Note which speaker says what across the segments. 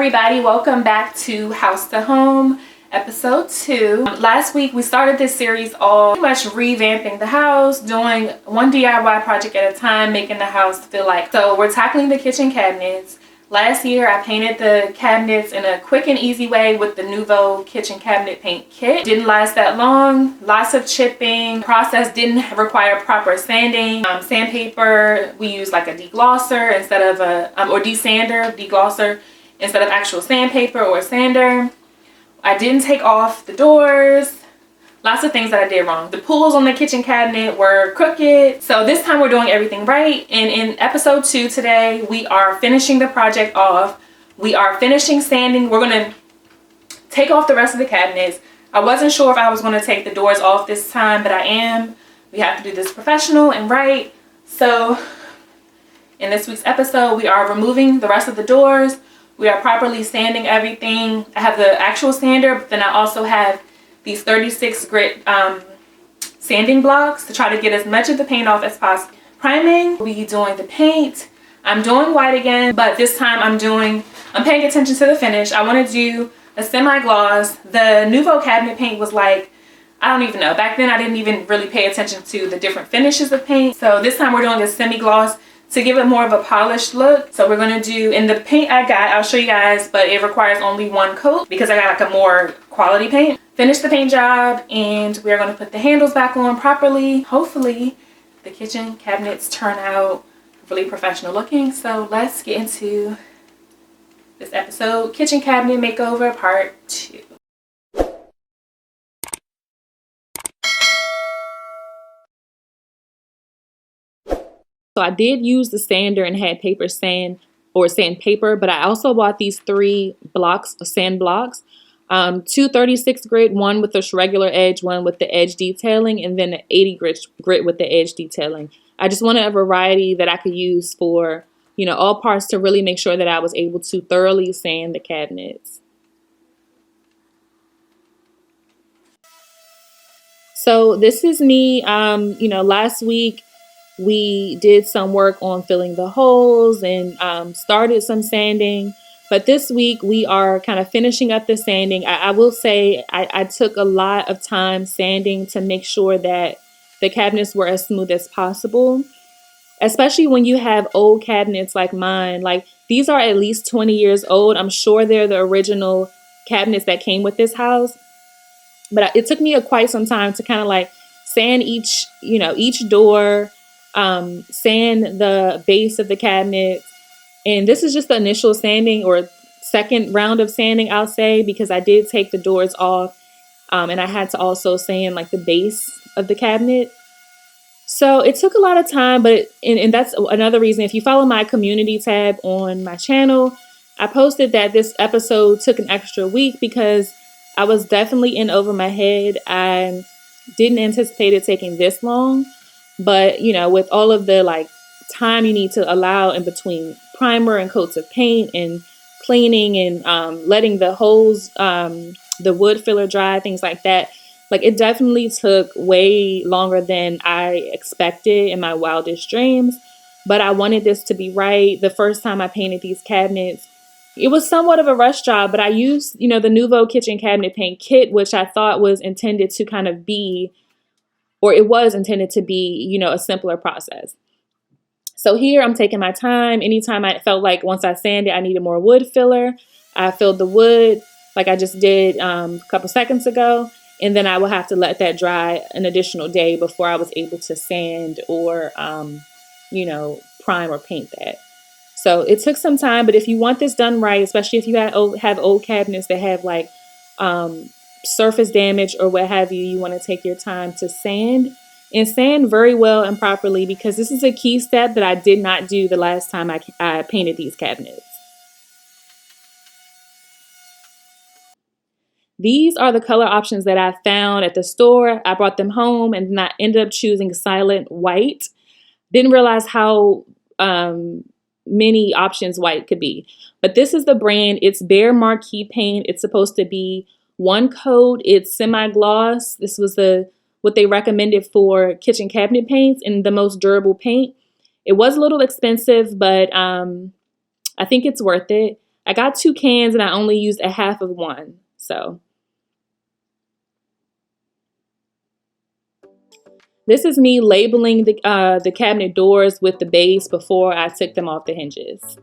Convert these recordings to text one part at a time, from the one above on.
Speaker 1: everybody, welcome back to House to Home episode 2. Last week we started this series all pretty much revamping the house, doing one DIY project at a time, making the house feel like. So we're tackling the kitchen cabinets. Last year I painted the cabinets in a quick and easy way with the NUVO kitchen cabinet paint kit. Didn't last that long, lots of chipping. Process didn't require proper sanding. Sandpaper, we used like a deglosser instead of or deglosser instead of actual sandpaper or sander. I didn't take off the doors. Lots of things that I did wrong. The pulls on the kitchen cabinet were crooked. So this time we're doing everything right. And in episode 2 today, we are finishing the project off. We are finishing sanding. We're gonna take off the rest of the cabinets. I wasn't sure if I was gonna take the doors off this time, but I am. We have to do this professional and right. So in this week's episode, we are removing the rest of the doors. We are properly sanding everything. I have the actual sander, but then I also have these 36 grit sanding blocks to try to get as much of the paint off as possible. Priming, we'll be doing the paint. I'm doing white again, but this time I'm paying attention to the finish. I want to do a semi-gloss. The NUVO cabinet paint was like, I don't even know. Back then I didn't even really pay attention to the different finishes of paint. So this time we're doing a semi-gloss to give it more of a polished look. So we're gonna do, in the paint I got, I'll show you guys, but it requires only one coat because I got like a more quality paint. Finish the paint job and we're gonna put the handles back on properly. Hopefully the kitchen cabinets turn out really professional looking. So let's get into this episode, Kitchen Cabinet Makeover Part 2. So I did use the sander and had paper sand or sandpaper, but I also bought these 3 blocks of sand blocks. 2 36 grit, one with a regular edge, one with the edge detailing, and then an 80 grit with the edge detailing. I just wanted a variety that I could use for, you know, all parts to really make sure that I was able to thoroughly sand the cabinets. So this is me, you know, last week we did some work on filling the holes and started some sanding. But this week we are kind of finishing up the sanding. I will say I took a lot of time sanding to make sure that the cabinets were as smooth as possible. Especially when you have old cabinets like mine. Like these are at least 20 years old. I'm sure they're the original cabinets that came with this house. But it took me quite some time to kind of like sand each door, sand the base of the cabinet. And this is just the initial sanding or second round of sanding, I'll say, because I did take the doors off and I had to also sand like the base of the cabinet. So it took a lot of time, but and that's another reason. If you follow my community tab on my channel, I posted that this episode took an extra week because I was definitely in over my head. I didn't anticipate it taking this long, but you know, with all of the like time you need to allow in between primer and coats of paint and cleaning and letting the holes, the wood filler dry, things like that. Like it definitely took way longer than I expected in my wildest dreams, but I wanted this to be right. The first time I painted these cabinets, it was somewhat of a rush job, but I used, you know, the NUVO kitchen cabinet paint kit, which I thought was intended to kind of be, or it was intended to be, you know, a simpler process. So here I'm taking my time. Anytime I felt like once I sanded, I needed more wood filler, I filled the wood like I just did a couple seconds ago. And then I will have to let that dry an additional day before I was able to sand or, you know, prime or paint that. So it took some time, but if you want this done right, especially if you have old cabinets that have like surface damage or what have you, you want to take your time to sand and sand very well and properly, because this is a key step that I did not do the last time I painted these cabinets. These are the color options that I found at the store. I brought them home and then I ended up choosing silent white. Didn't realize how many options white could be. But this is the brand. It's Bare Marquee Paint. It's supposed to be one coat. It's semi-gloss. This was what they recommended for kitchen cabinet paints and the most durable paint. It was a little expensive, but I think it's worth it. I got 2 cans and I only used a half of one. So this is me labeling the cabinet doors with the base before I took them off the hinges.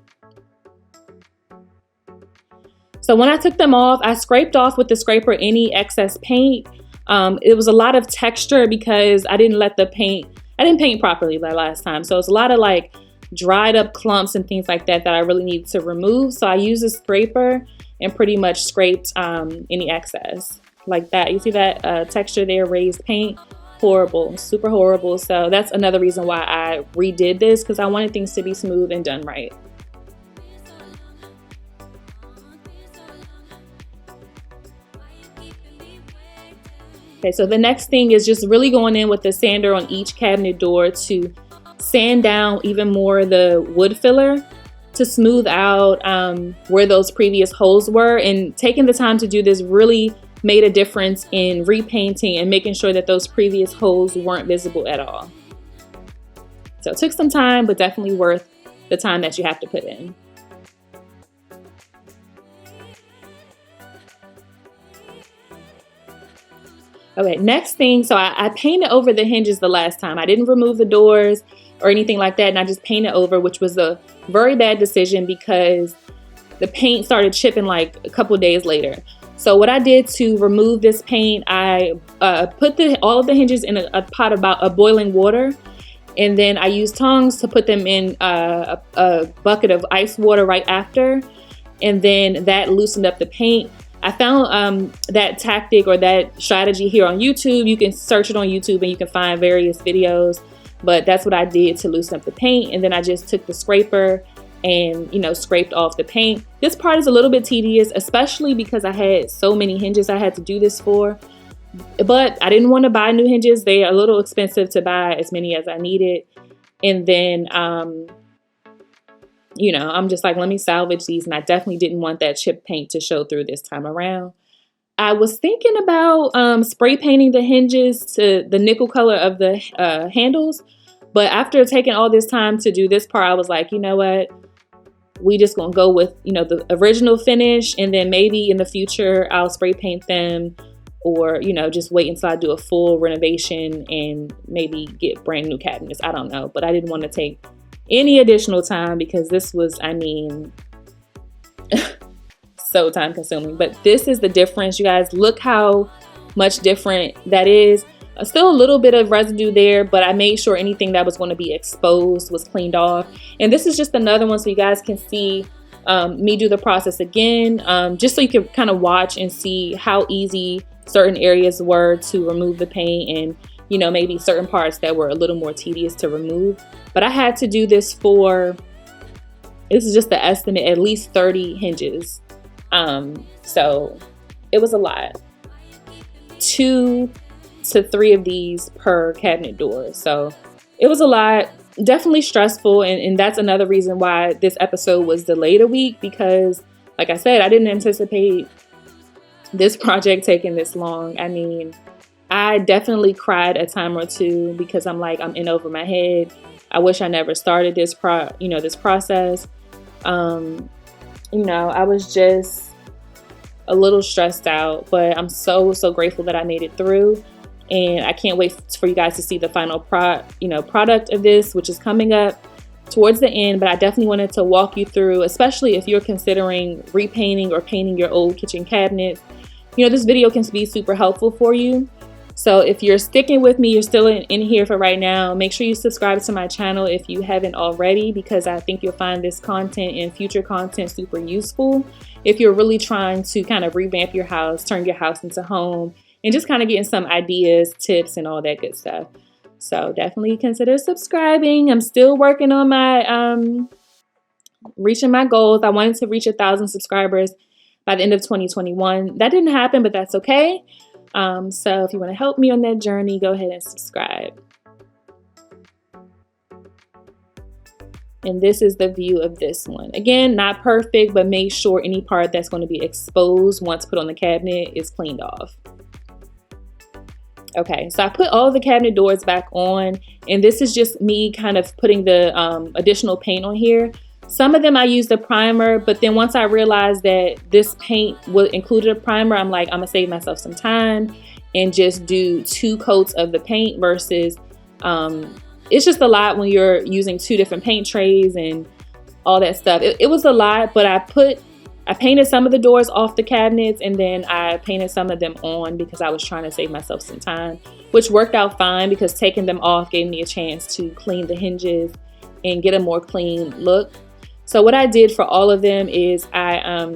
Speaker 1: So when I took them off, I scraped off with the scraper any excess paint. It was a lot of texture because I didn't paint properly the last time. So it's a lot of like dried up clumps and things like that I really needed to remove. So I used a scraper and pretty much scraped any excess like that. You see that texture there, raised paint? Horrible, super horrible. So that's another reason why I redid this, because I wanted things to be smooth and done right. Okay, so the next thing is just really going in with the sander on each cabinet door to sand down even more the wood filler to smooth out where those previous holes were. And taking the time to do this really made a difference in repainting and making sure that those previous holes weren't visible at all. So it took some time, but definitely worth the time that you have to put in. Okay, next thing, so I painted over the hinges the last time. I didn't remove the doors or anything like that, and I just painted over, which was a very bad decision because the paint started chipping like a couple days later. So what I did to remove this paint, I put all of the hinges in a pot of boiling water, and then I used tongs to put them in a bucket of ice water right after, and then that loosened up the paint. I found that tactic or that strategy here on YouTube. You can search it on YouTube and you can find various videos, but that's what I did to loosen up the paint. And then I just took the scraper and, you know, scraped off the paint. This part is a little bit tedious, especially because I had so many hinges I had to do this for, but I didn't want to buy new hinges. They are a little expensive to buy as many as I needed. And then, you know, I'm just like, let me salvage these. And I definitely didn't want that chip paint to show through this time around. I was thinking about spray painting the hinges to the nickel color of the handles. But after taking all this time to do this part, I was like, you know what? We just gonna go with, you know, the original finish. And then maybe in the future, I'll spray paint them, or, you know, just wait until I do a full renovation and maybe get brand new cabinets. I don't know. But I didn't want to take any additional time because this was, I mean, so time consuming. But this is the difference, you guys. Look how much different that is. Still a little bit of residue there, but I made sure anything that was going to be exposed was cleaned off. And this is just another one so you guys can see me do the process again, just so you can kind of watch and see how easy certain areas were to remove the paint, and, you know, maybe certain parts that were a little more tedious to remove. But I had to do this for, this is just the estimate, at least 30 hinges. So it was a lot. 2 to 3 of these per cabinet door. So it was a lot, definitely stressful. And that's another reason why this episode was delayed a week, because like I said, I didn't anticipate this project taking this long. I mean, I definitely cried a time or two because I'm like, I'm in over my head. I wish I never started this process. You know, I was just a little stressed out, but I'm so grateful that I made it through. And I can't wait for you guys to see the final product of this, which is coming up towards the end. But I definitely wanted to walk you through, especially if you're considering repainting or painting your old kitchen cabinets. You know, this video can be super helpful for you. So if you're sticking with me, you're still in here for right now, make sure you subscribe to my channel if you haven't already, because I think you'll find this content and future content super useful if you're really trying to kind of revamp your house, turn your house into home, and just kind of getting some ideas, tips, and all that good stuff. So definitely consider subscribing. I'm still working on my reaching my goals. I wanted to reach 1,000 subscribers by the end of 2021. That didn't happen, but that's okay. So if you want to help me on that journey, go ahead and subscribe. And this is the view of this one. Again, not perfect, but make sure any part that's going to be exposed once put on the cabinet is cleaned off. Okay, so I put all of the cabinet doors back on, and this is just me kind of putting the additional paint on here Some of them I used a primer, but then once I realized that this paint included a primer, I'm like, I'm gonna save myself some time and just do 2 coats of the paint versus it's just a lot when you're using 2 different paint trays and all that stuff. It was a lot, but I painted some of the doors off the cabinets, and then I painted some of them on because I was trying to save myself some time, which worked out fine because taking them off gave me a chance to clean the hinges and get a more clean look. So what I did for all of them is I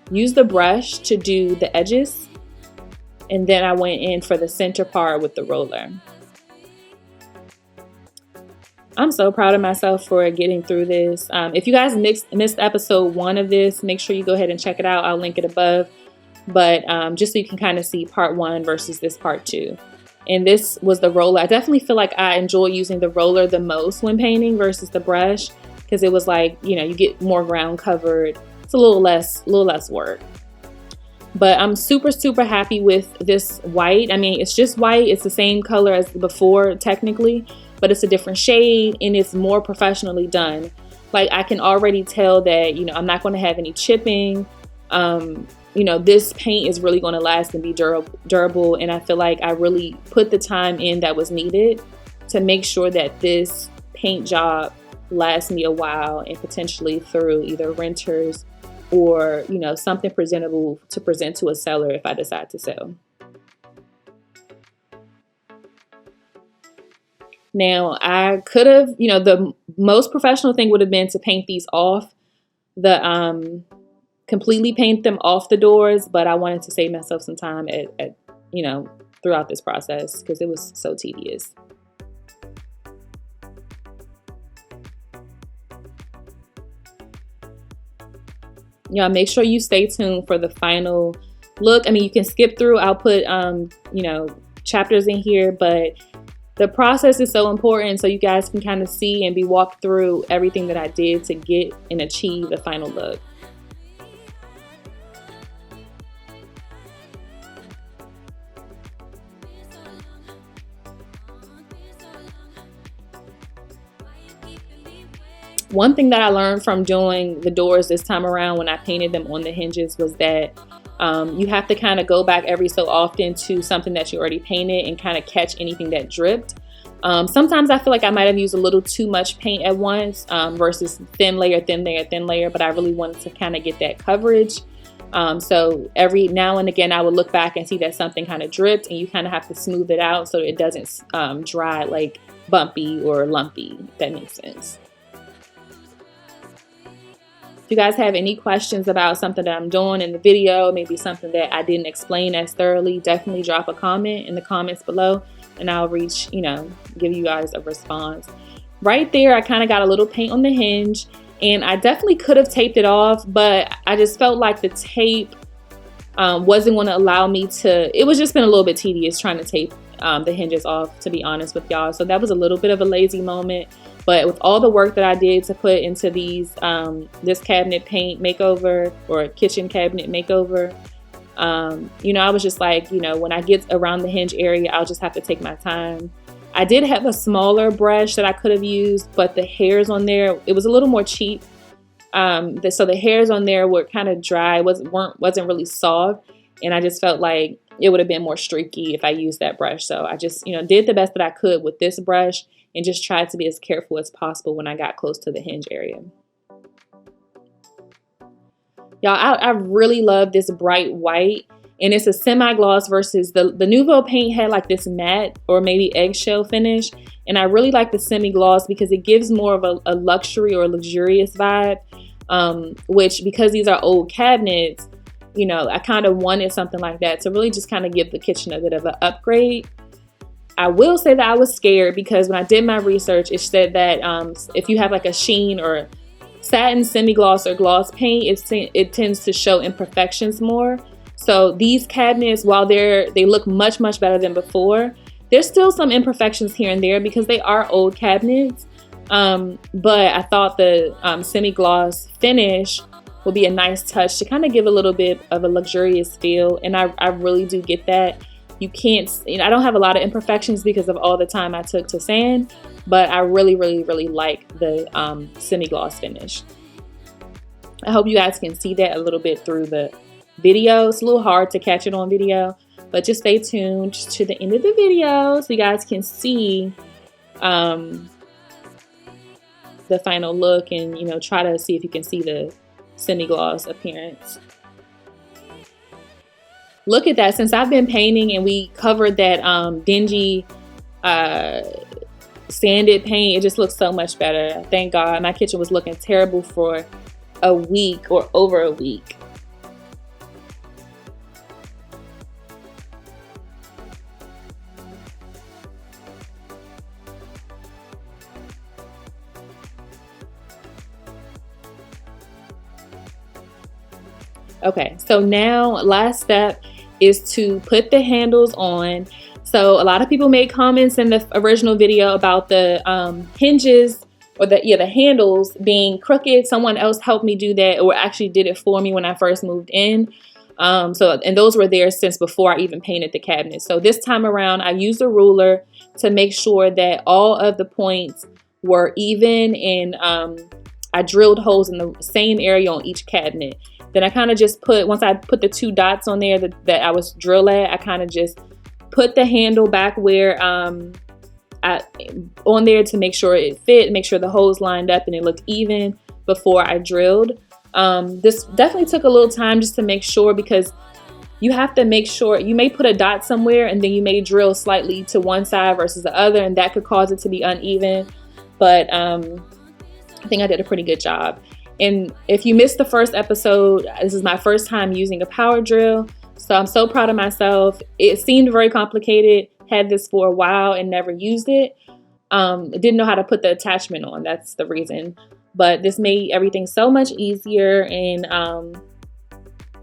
Speaker 1: used the brush to do the edges, and then I went in for the center part with the roller. I'm so proud of myself for getting through this. If you guys missed episode 1 of this, make sure you go ahead and check it out. I'll link it above. But just so you can kind of see part 1 versus this part 2. And this was the roller. I definitely feel like I enjoy using the roller the most when painting versus the brush, because it was like, you know, you get more ground covered. It's a little less work. But I'm super, super happy with this white. I mean, it's just white. It's the same color as before, technically, but it's a different shade and it's more professionally done. Like, I can already tell that, you know, I'm not going to have any chipping. You know, this paint is really going to last and be durable. And I feel like I really put the time in that was needed to make sure that this paint job lasts me a while and potentially through either renters or, you know, something presentable to present to a seller if I decide to sell. Now, I could have, you know, the most professional thing would have been to paint these off, completely paint them off the doors, but I wanted to save myself some time at you know, throughout this process because it was so tedious. Y'all make sure you stay tuned for the final look. I mean, you can skip through. I'll put, you know, chapters in here, but the process is so important so you guys can kind of see and be walked through everything that I did to get and achieve the final look. One thing that I learned from doing the doors this time around when I painted them on the hinges was that you have to kind of go back every so often to something that you already painted and kind of catch anything that dripped. Sometimes I feel like I might have used a little too much paint at once versus thin layer, thin layer, thin layer, but I really wanted to kind of get that coverage. So every now and again, I would look back and see that something kind of dripped, and you kind of have to smooth it out so it doesn't dry like bumpy or lumpy, if that makes sense. If you guys have any questions about something that I'm doing in the video, maybe something that I didn't explain as thoroughly, definitely drop a comment in the comments below and I'll give you guys a response. Right there, I kind of got a little paint on the hinge and I definitely could have taped it off, but I just felt like the tape wasn't going to allow me to, it was just been a little bit tedious trying to tape the hinges off, to be honest with y'all. So that was a little bit of a lazy moment. But with all the work that I did to put into these, this cabinet paint makeover or kitchen cabinet makeover, you know, I was just like, you know, when I get around the hinge area, I'll just have to take my time. I did have a smaller brush that I could have used, but the hairs on there, it was a little more cheap. So the hairs on there were kind of dry, wasn't really soft. And I just felt like it would have been more streaky if I used that brush. So I just, you know, did the best that I could with this brush and just tried to be as careful as possible when I got close to the hinge area. Y'all, I really love this bright white, and it's a semi-gloss versus the NUVO paint had like this matte or maybe eggshell finish. And I really like the semi-gloss because it gives more of a luxury or luxurious vibe, which because these are old cabinets, you know, I kind of wanted something like that to really just kind of give the kitchen a bit of an upgrade. I will say that I was scared because when I did my research, it said that if you have like a sheen or satin, semi-gloss, or gloss paint, it tends to show imperfections more. So these cabinets, while they look much, much better than before, there's still some imperfections here and there because they are old cabinets. But I thought the semi-gloss finish will be a nice touch to kind of give a little bit of a luxurious feel. And I really do get that. You can't, you know, I don't have a lot of imperfections because of all the time I took to sand, but I really, really, really like the semi-gloss finish. I hope you guys can see that a little bit through the video. It's a little hard to catch it on video, but just stay tuned to the end of the video so you guys can see the final look, and try to see if you can see the semi-gloss appearance. Look at that. Since I've been painting and we covered that dingy sanded paint, it just looks so much better. Thank God. My kitchen was looking terrible for a week or over a week. Okay, so now last step is to put the handles on. So a lot of people made comments in the original video about the hinges, or the handles being crooked. Someone else helped me do that, or actually did it for me when I first moved in. And those were there since before I even painted the cabinet. So this time around, I used a ruler to make sure that all of the points were even, and I drilled holes in the same area on each cabinet. Then I kind of just once I put the 2 dots on there that I was drill at, I kind of just put the handle back where on there to make sure it fit, make sure the holes lined up and it looked even before I drilled. This definitely took a little time just to make sure, because you have to make sure, you may put a dot somewhere and then you may drill slightly to one side versus the other, and that could cause it to be uneven. But I think I did a pretty good job. And if you missed the first episode, this is my first time using a power drill. So I'm so proud of myself. It seemed very complicated. Had this for a while and never used it. Didn't know how to put the attachment on. That's the reason. But this made everything so much easier. And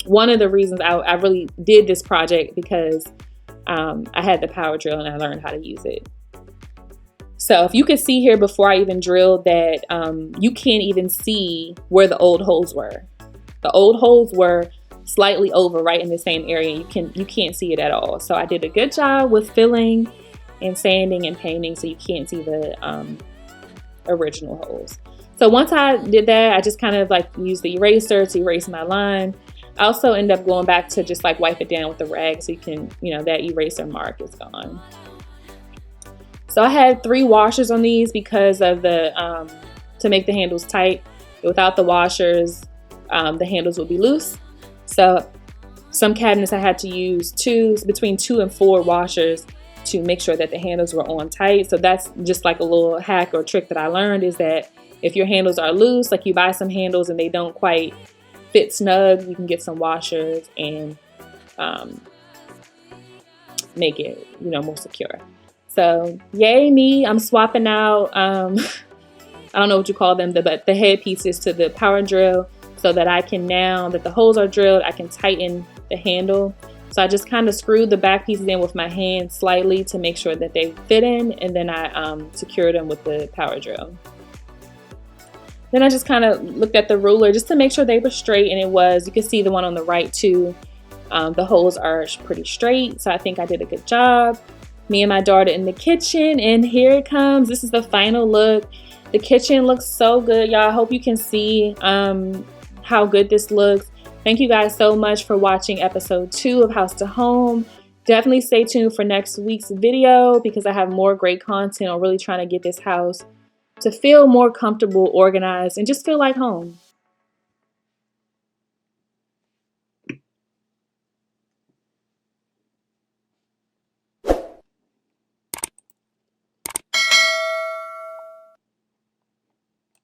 Speaker 1: one of the reasons I really did this project, because I had the power drill and I learned how to use it. So if you could see here before I even drilled that, you can't even see where the old holes were. The old holes were slightly over right in the same area. You can't see it at all. So I did a good job with filling and sanding and painting, so you can't see the original holes. So once I did that, I just kind of like used the eraser to erase my line. I also end up going back to just like wipe it down with the rag, so you can, that eraser mark is gone. So I had 3 washers on these because of the to make the handles tight. Without the washers, the handles would be loose. So some cabinets I had to use between 2 and 4 washers to make sure that the handles were on tight. So that's just like a little hack or trick that I learned, is that if your handles are loose, like you buy some handles and they don't quite fit snug, you can get some washers and make it, more secure. So yay me, I'm swapping out, I don't know what you call them, but the head pieces to the power drill, so that I can, now that the holes are drilled, I can tighten the handle. So I just kind of screwed the back pieces in with my hand slightly to make sure that they fit in, and then I secured them with the power drill. Then I just kind of looked at the ruler just to make sure they were straight, and it was. You can see the one on the right too. The holes are pretty straight, so I think I did a good job. Me and my daughter in the kitchen, and here it comes. This is the final look. The kitchen looks so good, y'all. I hope you can see how good this looks. Thank you guys so much for watching episode 2 of House to Home. Definitely stay tuned for next week's video, because I have more great content on really trying to get this house to feel more comfortable, organized, and just feel like home.